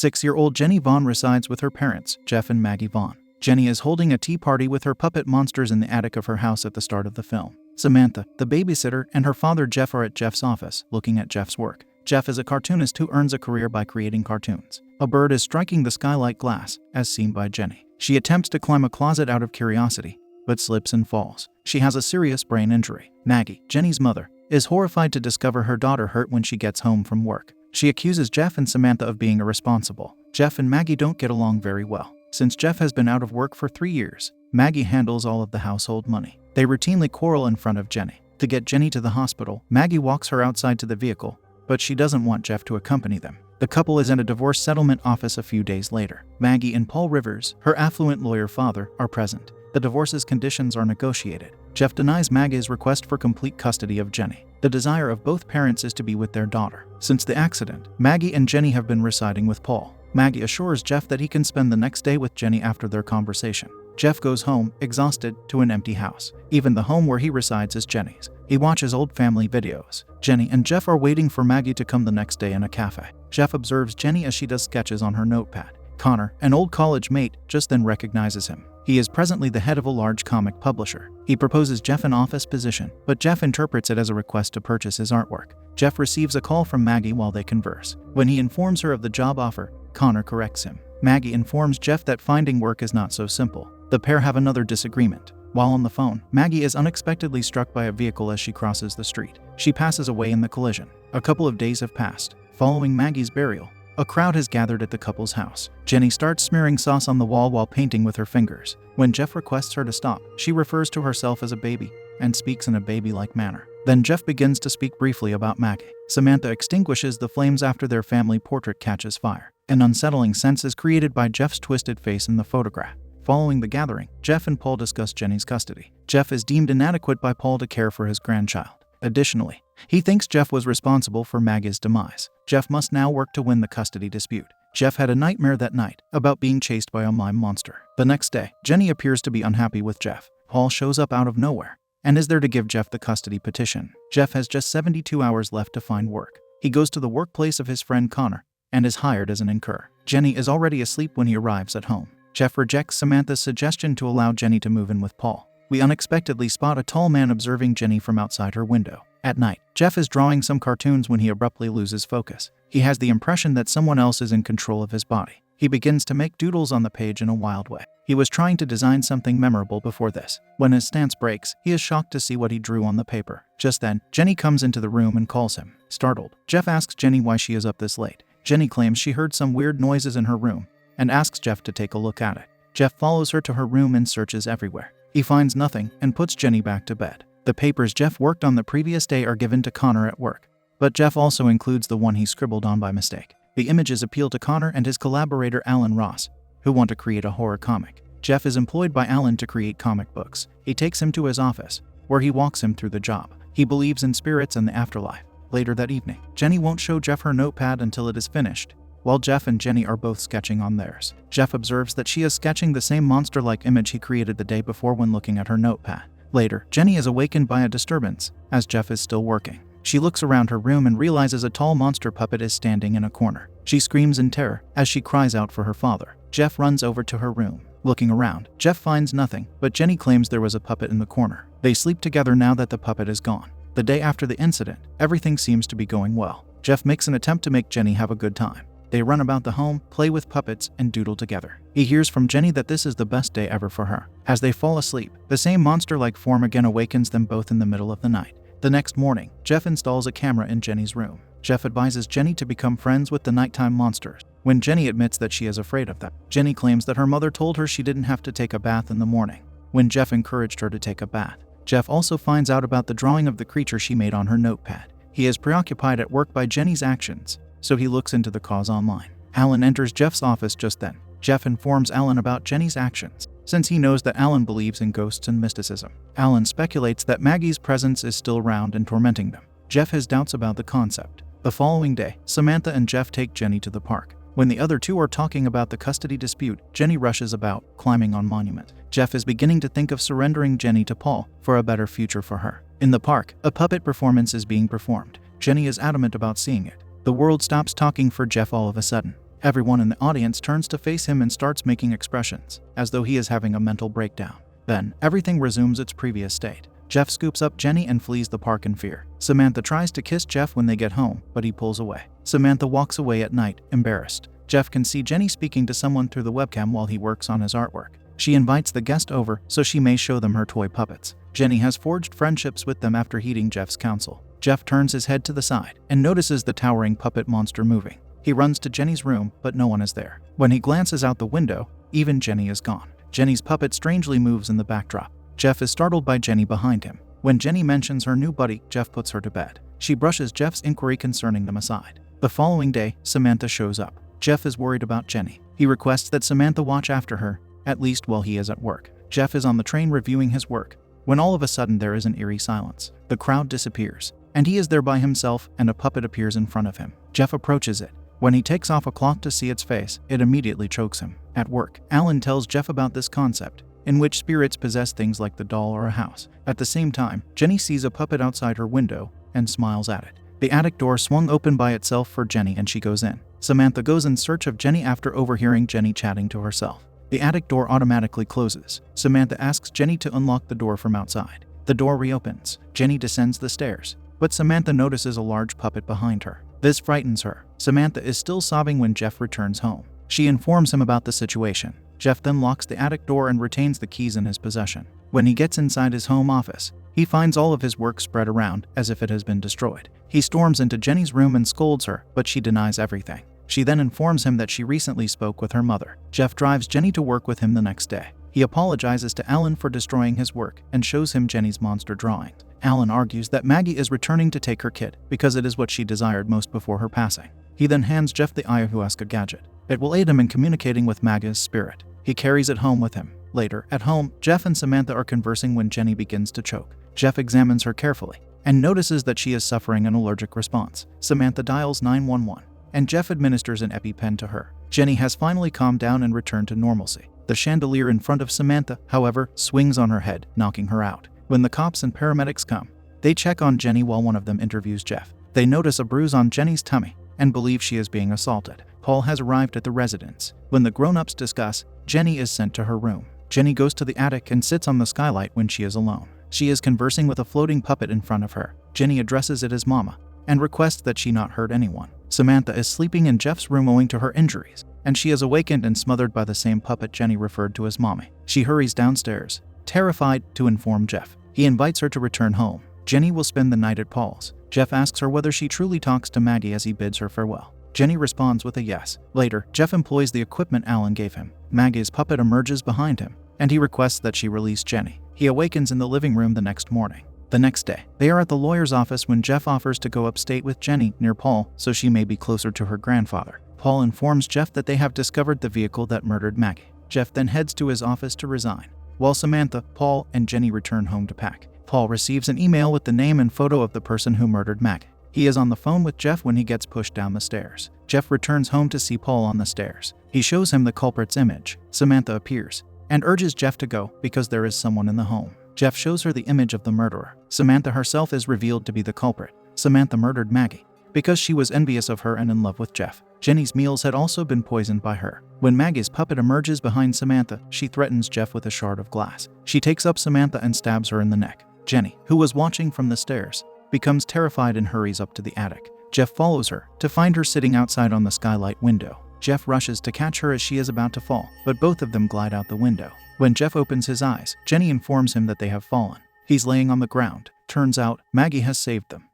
6-year-old Jenny Vaughn resides with her parents, Jeff and Maggie Vaughn. Jenny is holding a tea party with her puppet monsters in the attic of her house at the start of the film. Samantha, the babysitter, and her father Jeff are at Jeff's office, looking at Jeff's work. Jeff is a cartoonist who earns a career by creating cartoons. A bird is striking the sky like glass, as seen by Jenny. She attempts to climb a closet out of curiosity, but slips and falls. She has a serious brain injury. Maggie, Jenny's mother, is horrified to discover her daughter hurt when she gets home from work. She accuses Jeff and Samantha of being irresponsible. Jeff and Maggie don't get along very well. Since Jeff has been out of work for 3 years, Maggie handles all of the household money. They routinely quarrel in front of Jenny. To get Jenny to the hospital, Maggie walks her outside to the vehicle, but she doesn't want Jeff to accompany them. The couple is at a divorce settlement office a few days later. Maggie and Paul Rivers, her affluent lawyer father, are present. The divorce's conditions are negotiated. Jeff denies Maggie's request for complete custody of Jenny. The desire of both parents is to be with their daughter. Since the accident, Maggie and Jenny have been residing with Paul. Maggie assures Jeff that he can spend the next day with Jenny after their conversation. Jeff goes home, exhausted, to an empty house. Even the home where he resides is Jenny's. He watches old family videos. Jenny and Jeff are waiting for Maggie to come the next day in a cafe. Jeff observes Jenny as she does sketches on her notepad. Connor, an old college mate, just then recognizes him. He is presently the head of a large comic publisher. He proposes Jeff an office position, but Jeff interprets it as a request to purchase his artwork. Jeff receives a call from Maggie while they converse. When he informs her of the job offer, Connor corrects him. Maggie informs Jeff that finding work is not so simple. The pair have another disagreement. While on the phone, Maggie is unexpectedly struck by a vehicle as she crosses the street. She passes away in the collision. A couple of days have passed. Following Maggie's burial, a crowd has gathered at the couple's house. Jenny starts smearing sauce on the wall while painting with her fingers. When Jeff requests her to stop, she refers to herself as a baby and speaks in a baby-like manner. Then Jeff begins to speak briefly about Maggie. Samantha extinguishes the flames after their family portrait catches fire. An unsettling sense is created by Jeff's twisted face in the photograph. Following the gathering, Jeff and Paul discuss Jenny's custody. Jeff is deemed inadequate by Paul to care for his grandchild. Additionally, he thinks Jeff was responsible for Maggie's demise. Jeff must now work to win the custody dispute. Jeff had a nightmare that night about being chased by a mime monster. The next day, Jenny appears to be unhappy with Jeff. Paul shows up out of nowhere and is there to give Jeff the custody petition. Jeff has just 72 hours left to find work. He goes to the workplace of his friend Connor and is hired as an inker. Jenny is already asleep when he arrives at home. Jeff rejects Samantha's suggestion to allow Jenny to move in with Paul. We unexpectedly spot a tall man observing Jenny from outside her window. At night, Jeff is drawing some cartoons when he abruptly loses focus. He has the impression that someone else is in control of his body. He begins to make doodles on the page in a wild way. He was trying to design something memorable before this. When his stance breaks, he is shocked to see what he drew on the paper. Just then, Jenny comes into the room and calls him. Startled, Jeff asks Jenny why she is up this late. Jenny claims she heard some weird noises in her room and asks Jeff to take a look at it. Jeff follows her to her room and searches everywhere. He finds nothing and puts Jenny back to bed. The papers Jeff worked on the previous day are given to Connor at work, but Jeff also includes the one he scribbled on by mistake. The images appeal to Connor and his collaborator Alan Ross, who want to create a horror comic. Jeff is employed by Alan to create comic books. He takes him to his office, where he walks him through the job. He believes in spirits and the afterlife. Later that evening, Jenny won't show Jeff her notepad until it is finished, while Jeff and Jenny are both sketching on theirs. Jeff observes that she is sketching the same monster-like image he created the day before when looking at her notepad. Later, Jenny is awakened by a disturbance, as Jeff is still working. She looks around her room and realizes a tall monster puppet is standing in a corner. She screams in terror as she cries out for her father. Jeff runs over to her room. Looking around, Jeff finds nothing, but Jenny claims there was a puppet in the corner. They sleep together now that the puppet is gone. The day after the incident, everything seems to be going well. Jeff makes an attempt to make Jenny have a good time. They run about the home, play with puppets, and doodle together. He hears from Jenny that this is the best day ever for her. As they fall asleep, the same monster-like form again awakens them both in the middle of the night. The next morning, Jeff installs a camera in Jenny's room. Jeff advises Jenny to become friends with the nighttime monsters. When Jenny admits that she is afraid of them, Jenny claims that her mother told her she didn't have to take a bath in the morning, when Jeff encouraged her to take a bath. Jeff also finds out about the drawing of the creature she made on her notepad. He is preoccupied at work by Jenny's actions, so he looks into the cause online. Alan enters Jeff's office just then. Jeff informs Alan about Jenny's actions, since he knows that Alan believes in ghosts and mysticism. Alan speculates that Maggie's presence is still around and tormenting them. Jeff has doubts about the concept. The following day, Samantha and Jeff take Jenny to the park. When the other two are talking about the custody dispute, Jenny rushes about, climbing on monuments. Jeff is beginning to think of surrendering Jenny to Paul for a better future for her. In the park, a puppet performance is being performed. Jenny is adamant about seeing it. The world stops talking for Jeff all of a sudden. Everyone in the audience turns to face him and starts making expressions, as though he is having a mental breakdown. Then, everything resumes its previous state. Jeff scoops up Jenny and flees the park in fear. Samantha tries to kiss Jeff when they get home, but he pulls away. Samantha walks away at night, embarrassed. Jeff can see Jenny speaking to someone through the webcam while he works on his artwork. She invites the guest over so she may show them her toy puppets. Jenny has forged friendships with them after heeding Jeff's counsel. Jeff turns his head to the side and notices the towering puppet monster moving. He runs to Jenny's room, but no one is there. When he glances out the window, even Jenny is gone. Jenny's puppet strangely moves in the backdrop. Jeff is startled by Jenny behind him. When Jenny mentions her new buddy, Jeff puts her to bed. She brushes Jeff's inquiry concerning them aside. The following day, Samantha shows up. Jeff is worried about Jenny. He requests that Samantha watch after her, at least while he is at work. Jeff is on the train reviewing his work, when all of a sudden there is an eerie silence. The crowd disappears, and he is there by himself, and a puppet appears in front of him. Jeff approaches it. When he takes off a cloth to see its face, it immediately chokes him. At work, Alan tells Jeff about this concept, in which spirits possess things like the doll or a house. At the same time, Jenny sees a puppet outside her window and smiles at it. The attic door swung open by itself for Jenny and she goes in. Samantha goes in search of Jenny after overhearing Jenny chatting to herself. The attic door automatically closes. Samantha asks Jenny to unlock the door from outside. The door reopens. Jenny descends the stairs, but Samantha notices a large puppet behind her. This frightens her. Samantha is still sobbing when Jeff returns home. She informs him about the situation. Jeff then locks the attic door and retains the keys in his possession. When he gets inside his home office, he finds all of his work spread around as if it has been destroyed. He storms into Jenny's room and scolds her, but she denies everything. She then informs him that she recently spoke with her mother. Jeff drives Jenny to work with him the next day. He apologizes to Alan for destroying his work and shows him Jenny's monster drawings. Alan argues that Maggie is returning to take her kid because it is what she desired most before her passing. He then hands Jeff the ayahuasca gadget. It will aid him in communicating with Maggie's spirit. He carries it home with him. Later, at home, Jeff and Samantha are conversing when Jenny begins to choke. Jeff examines her carefully and notices that she is suffering an allergic response. Samantha dials 911, and Jeff administers an EpiPen to her. Jenny has finally calmed down and returned to normalcy. The chandelier in front of Samantha, however, swings on her head, knocking her out. When the cops and paramedics come, they check on Jenny while one of them interviews Jeff. They notice a bruise on Jenny's tummy and believe she is being assaulted. Paul has arrived at the residence. When the grown-ups discuss, Jenny is sent to her room. Jenny goes to the attic and sits on the skylight when she is alone. She is conversing with a floating puppet in front of her. Jenny addresses it as Mama and requests that she not hurt anyone. Samantha is sleeping in Jeff's room owing to her injuries, and she is awakened and smothered by the same puppet Jenny referred to as Mommy. She hurries downstairs, terrified, to inform Jeff. He invites her to return home. Jenny will spend the night at Paul's. Jeff asks her whether she truly talks to Maggie as he bids her farewell. Jenny responds with a yes. Later, Jeff employs the equipment Alan gave him. Maggie's puppet emerges behind him, and he requests that she release Jenny. He awakens in the living room the next morning. The next day, they are at the lawyer's office when Jeff offers to go upstate with Jenny near Paul so she may be closer to her grandfather. Paul informs Jeff that they have discovered the vehicle that murdered Maggie. Jeff then heads to his office to resign, while Samantha, Paul, and Jenny return home to pack. Paul receives an email with the name and photo of the person who murdered Maggie. He is on the phone with Jeff when he gets pushed down the stairs. Jeff returns home to see Paul on the stairs. He shows him the culprit's image. Samantha appears and urges Jeff to go because there is someone in the home. Jeff shows her the image of the murderer. Samantha herself is revealed to be the culprit. Samantha murdered Maggie because she was envious of her and in love with Jeff. Jenny's meals had also been poisoned by her. When Maggie's puppet emerges behind Samantha, she threatens Jeff with a shard of glass. She takes up Samantha and stabs her in the neck. Jenny, who was watching from the stairs, becomes terrified and hurries up to the attic. Jeff follows her to find her sitting outside on the skylight window. Jeff rushes to catch her as she is about to fall, but both of them glide out the window. When Jeff opens his eyes, Jenny informs him that they have fallen. He's laying on the ground. Turns out, Maggie has saved them.